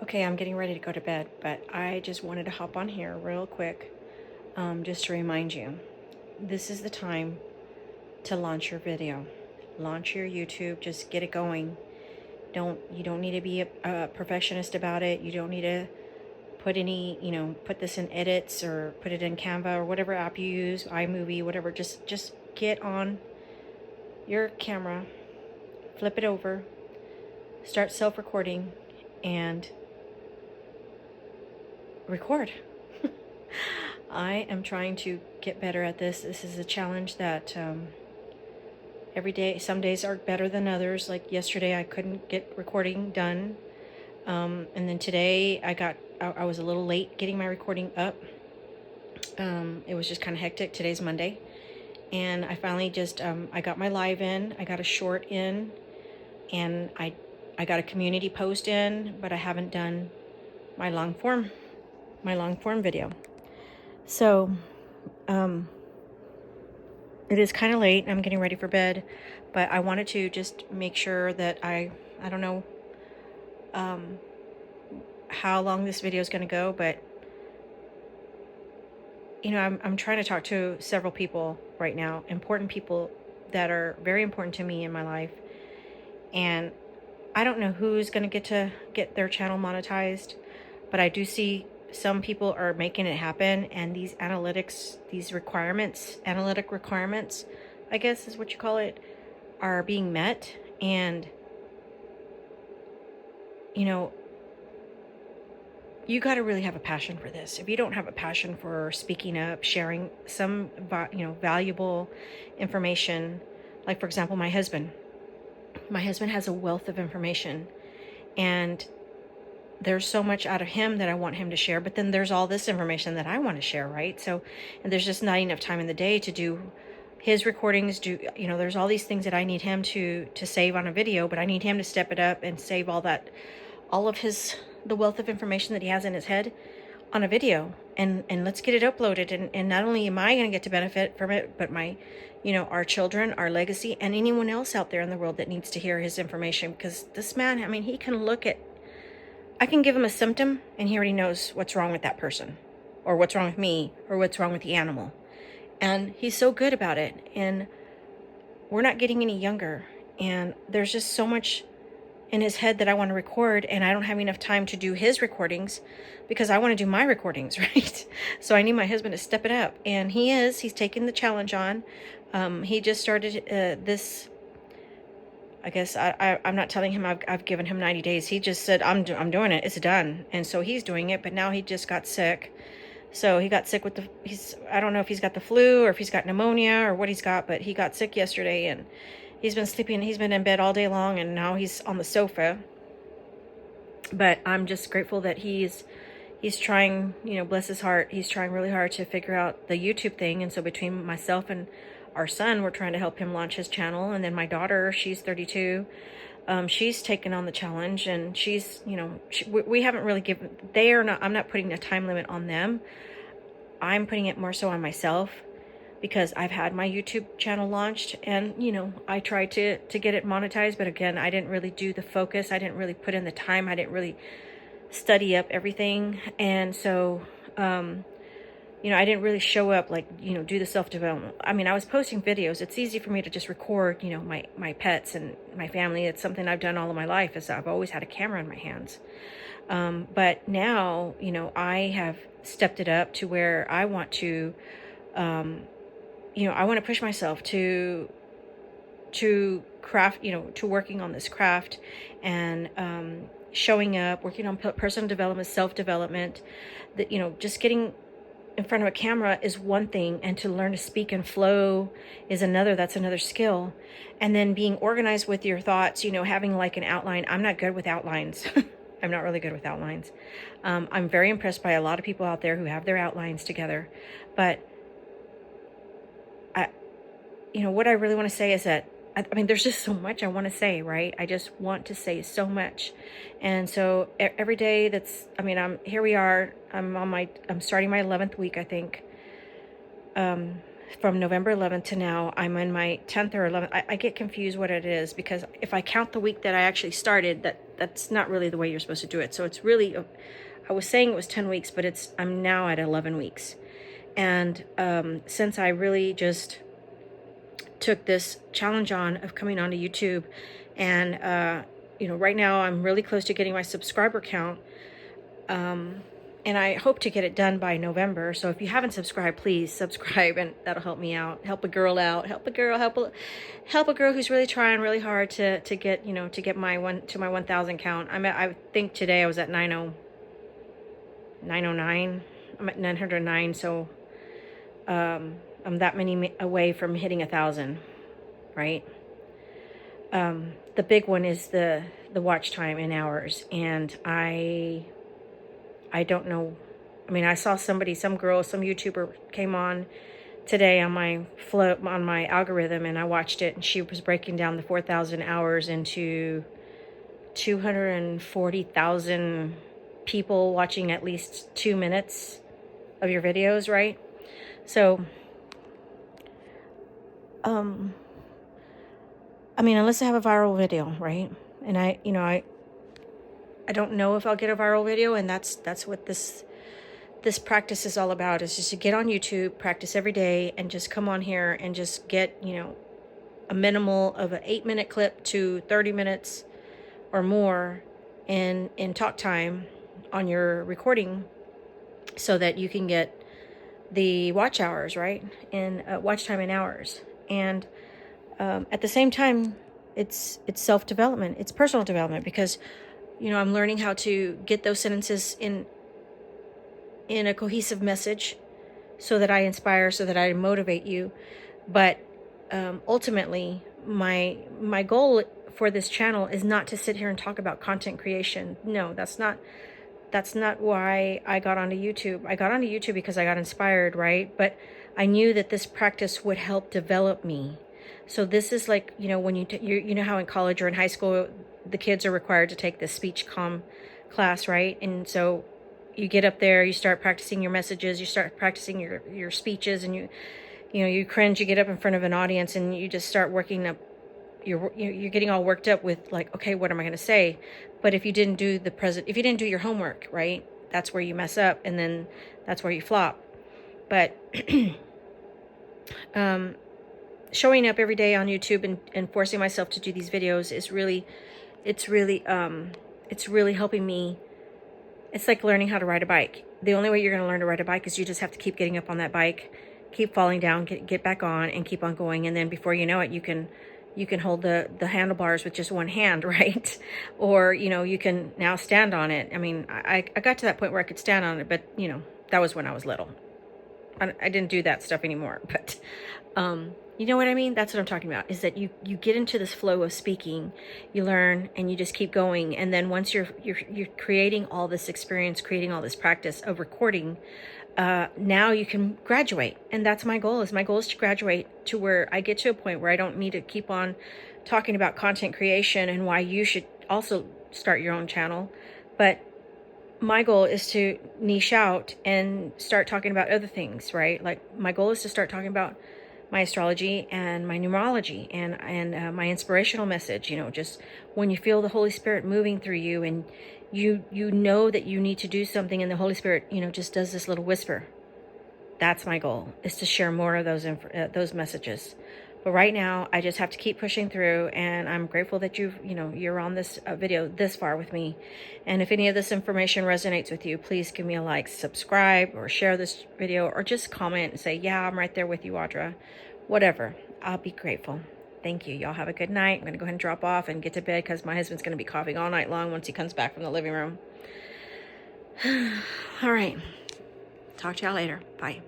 Okay, I'm getting ready to go to bed, but I just wanted to hop on here real quick, just to remind you, this is the time to launch your video, launch your YouTube, just get it going. You don't need to be a perfectionist about it. You don't need to put put this in edits or put it in Canva or whatever app you use, iMovie, whatever. Just get on your camera, flip it over, start self-recording, and record. I am trying to get better at this. This is a challenge that every day, some days are better than others. Like yesterday, I couldn't get recording done. And then today, I was a little late getting my recording up. It was just kind of hectic. Today's Monday. And I finally just, I got my live in, I got a short in, and I got a community post in, but I haven't done my long form video. So, it is kind of late. I'm getting ready for bed, but I wanted to just make sure that I don't know how long this video is going to go, but I'm trying to talk to several people right now, important people that are very important to me in my life, and I don't know who's going to get their channel monetized, but I do see some people are making it happen, and these analytic requirements, I guess is what you call it, are being met. And you got to really have a passion for this. If you don't have a passion for speaking up, sharing some valuable information, like for example, my husband has a wealth of information, and there's so much out of him that I want him to share, but then there's all this information that I want to share, right? So, and there's just not enough time in the day to do his recordings. There's all these things that I need him to save on a video, but I need him to step it up and save all of the wealth of information that he has in his head on a video, and let's get it uploaded. And not only am I going to get to benefit from it, but our children, our legacy, and anyone else out there in the world that needs to hear his information. Because this man, I mean, he can I can give him a symptom and he already knows what's wrong with that person, or what's wrong with me, or what's wrong with the animal. And he's so good about it. And we're not getting any younger. And there's just so much in his head that I want to record, and I don't have enough time to do his recordings because I want to do my recordings, right? So I need my husband to step it up. And he's taking the challenge on. He just started this. I guess I'm not telling him I've given him 90 days. He just said, I'm doing it. It's done. And so he's doing it, but now he just got sick. So he got sick I don't know if he's got the flu or if he's got pneumonia or what he's got, but he got sick yesterday, and he's been sleeping. He's been in bed all day long, and now he's on the sofa. But I'm just grateful that he's trying, bless his heart. He's trying really hard to figure out the YouTube thing. And so between myself and our son, we're trying to help him launch his channel. And then my daughter, she's 32. She's taken on the challenge, and she's, we haven't really I'm not putting a time limit on them. I'm putting it more so on myself, because I've had my YouTube channel launched, and, I tried to get it monetized. But again, I didn't really do the focus. I didn't really put in the time. I didn't really study up everything. And so, I didn't really show up, do the self-development. I mean, I was posting videos. It's easy for me to just record, my pets and my family. It's something I've done all of my life, is I've always had a camera in my hands. But now, I have stepped it up to where I want to, I want to push myself to craft, to working on this craft, and, showing up, working on personal development, self-development. That, just getting in front of a camera is one thing, and to learn to speak and flow is another. That's another skill. And then being organized with your thoughts, having like an outline. I'm not good with outlines. I'm not really good with outlines. I'm very impressed by a lot of people out there who have their outlines together. But what I really want to say is that, I mean, there's just so much I want to say, right? I just want to say so much. And so every day here we are. I'm starting my 11th week, I think. From November 11th to now, I'm in my 10th or 11th. I get confused what it is, because if I count the week that I actually started, that's not really the way you're supposed to do it. So it's really, I was saying it was 10 weeks, but I'm now at 11 weeks. And since I really just took this challenge on of coming onto YouTube, and right now I'm really close to getting my subscriber count, and I hope to get it done by November. So if you haven't subscribed, please subscribe, and that'll help me out, help a girl out, help a girl who's really trying really hard to get my 1,000 count. I think today I was at 909. I'm at 909, so I'm that many away from hitting 1,000, right? The big one is the watch time in hours, and I don't know. I mean, I saw some YouTuber came on today on my algorithm, and I watched it, and she was breaking down the 4,000 hours into 240,000 people watching at least 2 minutes of your videos, right? So, I mean, unless I have a viral video, right? And I don't know if I'll get a viral video, and that's what this practice is all about, is just to get on YouTube, practice every day, and just come on here and just get, a minimal of an 8-minute clip to 30 minutes or more in talk time on your recording, so that you can get the watch hours, right? And watch time in hours. And at the same time, it's self-development, it's personal development, because I'm learning how to get those sentences in a cohesive message, so that I inspire, so that I motivate you. But ultimately, my goal for this channel is not to sit here and talk about content creation. No, that's not why I got onto YouTube. I got onto YouTube because I got inspired, right? But I knew that this practice would help develop me. So this is like, when you know how in college or in high school, the kids are required to take this speech comm class, right? And so you get up there, you start practicing your messages, you start practicing your speeches, and you cringe, you get up in front of an audience, and you just start working up. You're getting all worked up with, like, okay, what am I going to say? But if you didn't do your homework, right, that's where you mess up, and then that's where you flop. But showing up every day on YouTube and forcing myself to do these videos is really helping me. It's like learning how to ride a bike. The only way you're going to learn to ride a bike is you just have to keep getting up on that bike, keep falling down, get back on, and keep on going. And then before you know it, you can hold the handlebars with just one hand, right? Or, you can now stand on it. I mean, I got to that point where I could stand on it, but, that was when I was little. I didn't do that stuff anymore. But, you know what I mean? That's what I'm talking about, is that you get into this flow of speaking, you learn, and you just keep going. And then once you're creating all this experience, creating all this practice of recording, now you can graduate. And that's my goal. My goal is to graduate to where I get to a point where I don't need to keep on talking about content creation and why you should also start your own channel. But my goal is to niche out and start talking about other things, right? Like, my goal is to start talking about my astrology and my numerology and my inspirational message. Just when you feel the Holy Spirit moving through you, and you know that you need to do something, and the Holy Spirit, just does this little whisper. That's my goal, is to share more of those messages. But right now, I just have to keep pushing through, and I'm grateful that you're on this video this far with me. And if any of this information resonates with you, please give me a like, subscribe, or share this video, or just comment and say, yeah, I'm right there with you, Audra. Whatever. I'll be grateful. Thank you. Y'all have a good night. I'm going to go ahead and drop off and get to bed, because my husband's going to be coughing all night long once he comes back from the living room. All right. Talk to y'all later. Bye.